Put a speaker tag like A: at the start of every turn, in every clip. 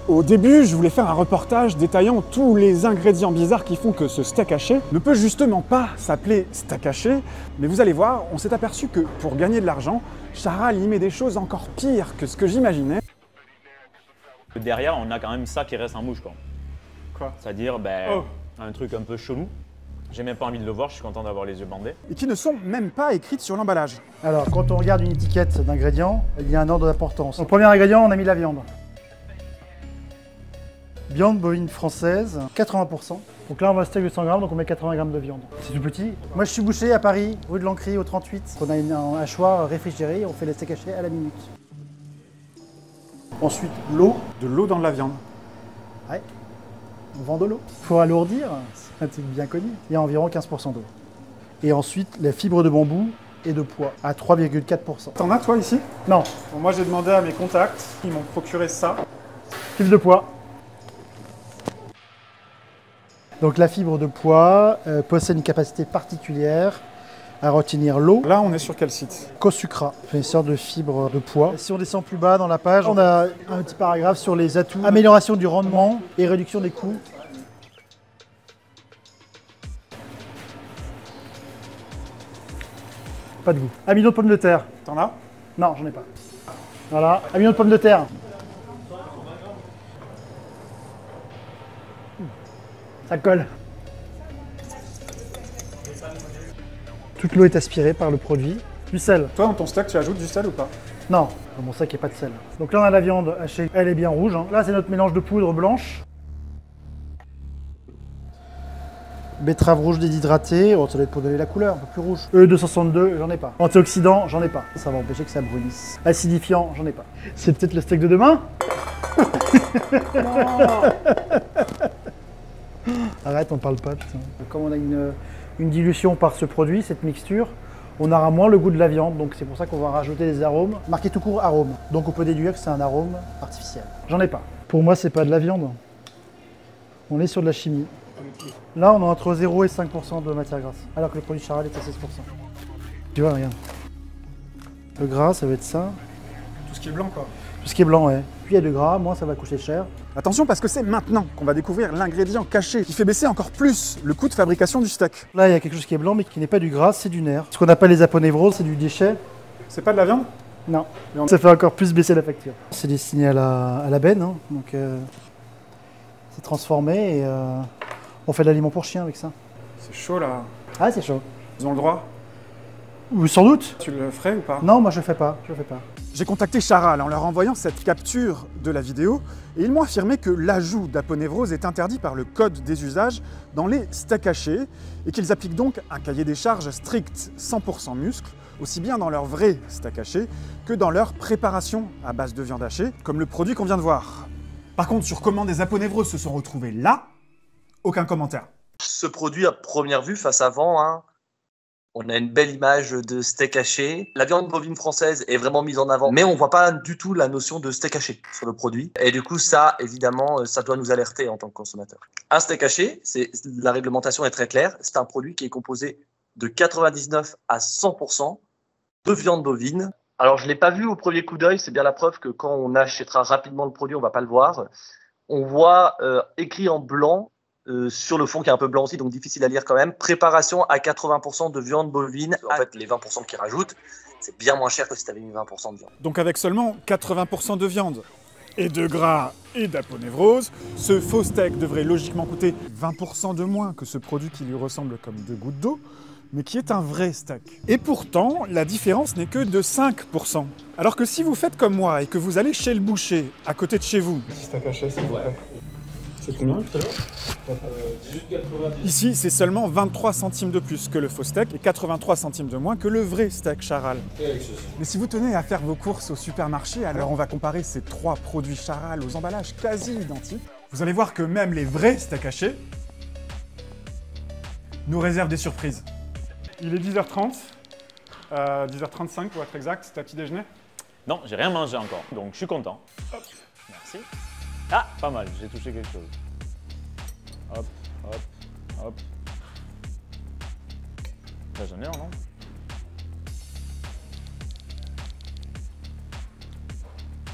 A: Au début, je voulais faire un reportage détaillant tous les ingrédients bizarres qui font que ce steak haché ne peut justement pas s'appeler steak haché, mais vous allez voir, on s'est aperçu que pour gagner de l'argent, Charal y met des choses encore pires que ce que j'imaginais.
B: Derrière, on a quand même ça qui reste en bouche, quoi.
A: Quoi?
B: C'est-à-dire, un truc un peu chelou. J'ai même pas envie de le voir, je suis content d'avoir les yeux bandés.
A: Et qui ne sont même pas écrites sur l'emballage.
C: Alors, quand on regarde une étiquette d'ingrédients, il y a un ordre d'importance. Au premier ingrédient, on a mis la viande. Viande bovine française, 80%. Donc là, on va steak de 100 grammes, donc on met 80 grammes de viande. C'est tout petit. Moi, je suis boucher à Paris, rue de l'Ancry, au 38. On a un hachoir réfrigéré, on fait les steaks hachés à la minute. Ensuite, l'eau.
A: De l'eau dans de la viande.
C: Ouais, on vend de l'eau. Pour alourdir, c'est un truc bien connu, il y a environ 15% d'eau. Et ensuite, la fibre de bambou et de poids, à 3,4%.
A: T'en as toi ici?
C: Non,
A: Bon, moi j'ai demandé à mes contacts, ils m'ont procuré ça.
C: fibre de poids. Donc la fibre de poids possède une capacité particulière à retenir l'eau.
A: Là on est sur quel site?
C: Cosucra, c'est une sorte de fibre de poids. Si on descend plus bas dans la page, on a un petit paragraphe sur les atouts, amélioration du rendement et réduction des coûts. Pas de goût. Amidon de pommes de terre.
A: T'en as?
C: Non, j'en ai pas. Voilà, amidon de pommes de terre. Ça colle. Toute l'eau est aspirée par le produit. Du sel.
A: Toi dans ton steak tu ajoutes du sel ou pas?
C: Non, dans mon sac il n'y a pas de sel. Donc là on a la viande hachée, elle est bien rouge. Hein. Là c'est notre mélange de poudre blanche. Betterave rouge déshydratée, oh, ça doit être pour donner la couleur, un peu plus rouge. E262, j'en ai pas. Antioxydant, j'en ai pas. Ça va empêcher que ça brunisse. Acidifiant, j'en ai pas. C'est peut-être le steak de demain? Arrête, on parle pas, putain. Comme on a une dilution par ce produit, cette mixture, on aura moins le goût de la viande, donc c'est pour ça qu'on va rajouter des arômes. Marqué tout court arôme, donc on peut déduire que c'est un arôme artificiel. J'en ai pas. Pour moi, c'est pas de la viande. On est sur de la chimie. Là, on a entre 0 et 5% de matière grasse, alors que le produit Charal est à 16%. Tu vois, regarde. Le gras, ça va être ça.
A: Tout ce qui est blanc quoi.
C: Tout ce qui est blanc, ouais. Plus il y a de gras, moins ça va coûter cher.
A: Attention parce que c'est maintenant qu'on va découvrir l'ingrédient caché qui fait baisser encore plus le coût de fabrication du steak.
C: Là, il y a quelque chose qui est blanc, mais qui n'est pas du gras, c'est du nerf. Ce qu'on appelle les aponévroses, c'est du déchet.
A: C'est pas de la viande?
C: Non. Ça fait encore plus baisser la facture. C'est destiné à la benne, hein. Donc c'est transformé et on fait de l'aliment pour chien avec ça.
A: C'est chaud là.
C: Ah, c'est chaud.
A: Ils ont le droit?
C: Oui, sans doute.
A: Tu le ferais ou pas?
C: Non, moi je fais pas, je fais pas.
A: J'ai contacté Charal en leur envoyant cette capture de la vidéo et ils m'ont affirmé que l'ajout d'aponévrose est interdit par le code des usages dans les steaks hachés et qu'ils appliquent donc un cahier des charges strict 100% muscle, aussi bien dans leur vrai steak haché que dans leur préparation à base de viande hachée, comme le produit qu'on vient de voir. Par contre, sur comment des aponévroses se sont retrouvées là, aucun commentaire.
D: Ce produit, à première vue, face avant, hein, on a une belle image de steak haché. La viande bovine française est vraiment mise en avant, mais on voit pas du tout la notion de steak haché sur le produit. Et du coup, ça, évidemment, ça doit nous alerter en tant que consommateur. Un steak haché, la réglementation est très claire, c'est un produit qui est composé de 99 à 100% de viande bovine. Alors, je l'ai pas vu au premier coup d'œil, c'est bien la preuve que quand on achètera rapidement le produit, on va pas le voir. On voit écrit en blanc, sur le fond qui est un peu blanc aussi, donc difficile à lire quand même. Préparation à 80% de viande bovine. En fait, les 20% qu'ils rajoutent, c'est bien moins cher que si tu avais mis 20% de viande.
A: Donc avec seulement 80% de viande et de gras et d'aponévrose, ce faux steak devrait logiquement coûter 20% de moins que ce produit qui lui ressemble comme deux gouttes d'eau, mais qui est un vrai steak. Et pourtant, la différence n'est que de 5%. Alors que si vous faites comme moi et que vous allez chez le boucher, à côté de chez vous, steak haché, s'il vous plaît. C'est combien tout à l'heure? Ici, c'est seulement 23 centimes de plus que le faux steak et 83 centimes de moins que le vrai steak Charal. Mais si vous tenez à faire vos courses au supermarché, alors on va comparer ces trois produits Charal aux emballages quasi identiques. Vous allez voir que même les vrais steaks hachés nous réservent des surprises. Il est 10h30, 10h35 pour être exact, c'est ta petit déjeuner?
B: Non, j'ai rien mangé encore, donc je suis content. Hop. Merci. Ah, pas mal, j'ai touché quelque chose. Hop, hop, hop. Là, j'en ai un, non?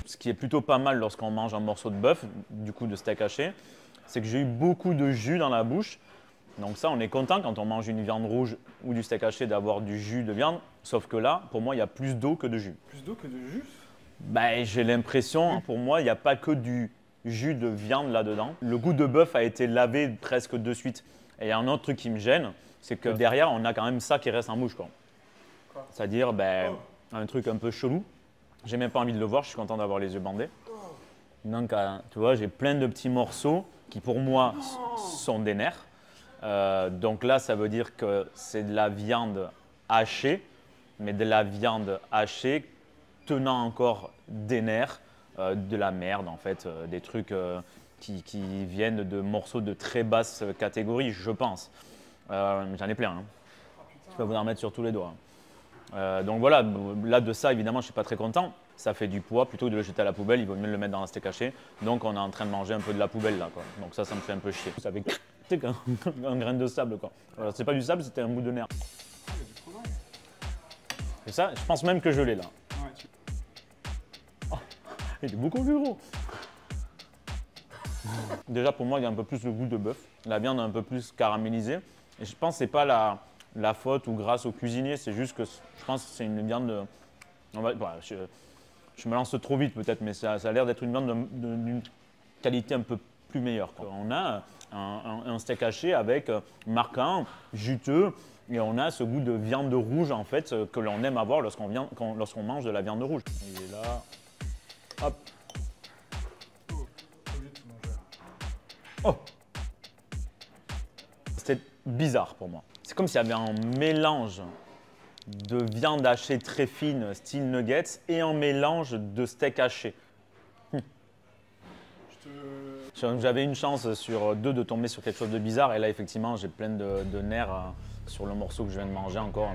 A: Ce
B: qui est plutôt pas mal lorsqu'on mange un morceau de bœuf, du coup de steak haché, c'est que j'ai eu beaucoup de jus dans la bouche. Donc ça, on est content quand on mange une viande rouge ou du steak haché d'avoir du jus de viande. Sauf que là, pour moi, il y a plus d'eau que de jus.
A: Plus d'eau que de jus?
B: Ben, j'ai l'impression, pour moi, il n'y a pas que du jus de viande là-dedans. Le goût de bœuf a été lavé presque de suite. Et il y a un autre truc qui me gêne, c'est que derrière, on a quand même ça qui reste en bouche, quoi. C'est-à-dire un truc un peu chelou. J'ai même pas envie de le voir, je suis content d'avoir les yeux bandés. Donc, tu vois, j'ai plein de petits morceaux qui, pour moi, sont des nerfs. Donc là, ça veut dire que c'est de la viande hachée, mais de la viande hachée tenant encore des nerfs, de la merde en fait, des trucs qui viennent de morceaux de très basse catégorie, je pense. J'en ai plein, hein. Je peux vous en mettre sur tous les doigts. Donc voilà, là de ça évidemment je ne suis pas très content. Ça fait du poids, plutôt que de le jeter à la poubelle, il vaut mieux le mettre dans un steak haché. Donc on est en train de manger un peu de la poubelle là, quoi. Donc ça me fait un peu chier. Ça fait un grain de sable, quoi. C'est pas du sable, c'était un bout de nerf. Et ça, je pense même que je l'ai là. Oh, il est beaucoup plus gros. Déjà pour moi il y a un peu plus le goût de bœuf. La viande est un peu plus caramélisée. Et je pense que c'est pas la faute ou grâce au cuisinier, c'est juste que je pense que c'est une viande. Je me lance trop vite peut-être, mais ça a l'air d'être une viande d'une qualité un peu plus meilleure, quoi. On a un steak haché avec marquant, juteux, et on a ce goût de viande rouge en fait que l'on aime avoir lorsqu'on mange de la viande rouge. Il est là, hop. Oh. C'était bizarre pour moi. C'est comme s'il y avait un mélange de viande hachée très fine, style nuggets, et un mélange de steak haché. J'avais une chance sur 2 de tomber sur quelque chose de bizarre, et là effectivement j'ai plein de nerfs sur le morceau que je viens de manger encore.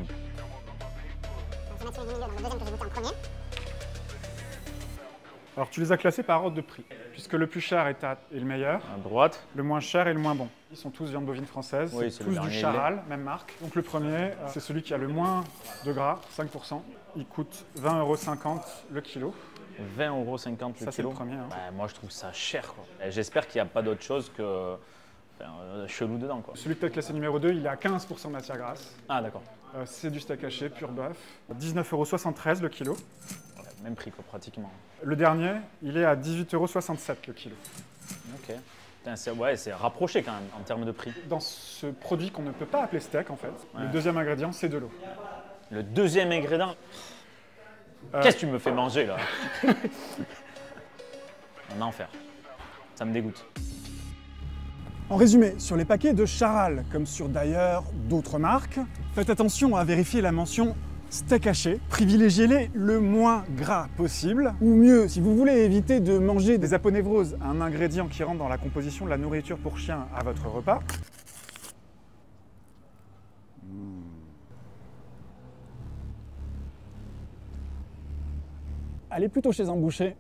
A: Alors tu les as classés par ordre de prix, puisque le plus cher est le meilleur,
B: À droite,
A: le moins cher est le moins bon. Ils sont tous viande bovine française,
B: Oui,
A: c'est
B: c'est
A: tous
B: le
A: du
B: dernier
A: Charal, même marque. Donc le premier, c'est celui qui a le moins de gras, 5%. Il coûte 20,50 € le kilo.
B: 20,50 € le
A: Ça c'est le
B: kilo.
A: premier, hein.
B: Ouais, moi je trouve ça cher, quoi. Et j'espère qu'il n'y a pas d'autre chose que chelou dedans, quoi.
A: Celui que tu as classé numéro 2, il est à 15% de matière grasse.
B: Ah d'accord,
A: C'est du steak haché, pur bœuf. 19,73 € le kilo.
B: même prix, quoi, pratiquement.
A: Le dernier, il est à 18,67 € le kilo.
B: Ok. Putain, c'est rapproché quand même en termes de prix.
A: Dans ce produit qu'on ne peut pas appeler steak en fait,
B: Ouais.
A: le deuxième ingrédient c'est de l'eau.
B: Le deuxième ingrédient. Qu'est-ce que tu me fais manger là? Un enfer. Ça me dégoûte.
A: En résumé, sur les paquets de Charal, comme sur d'ailleurs d'autres marques, faites attention à vérifier la mention steak haché, privilégiez-les le moins gras possible, ou mieux, si vous voulez éviter de manger des aponevroses, un ingrédient qui rentre dans la composition de la nourriture pour chien à votre repas. Allez plutôt chez un boucher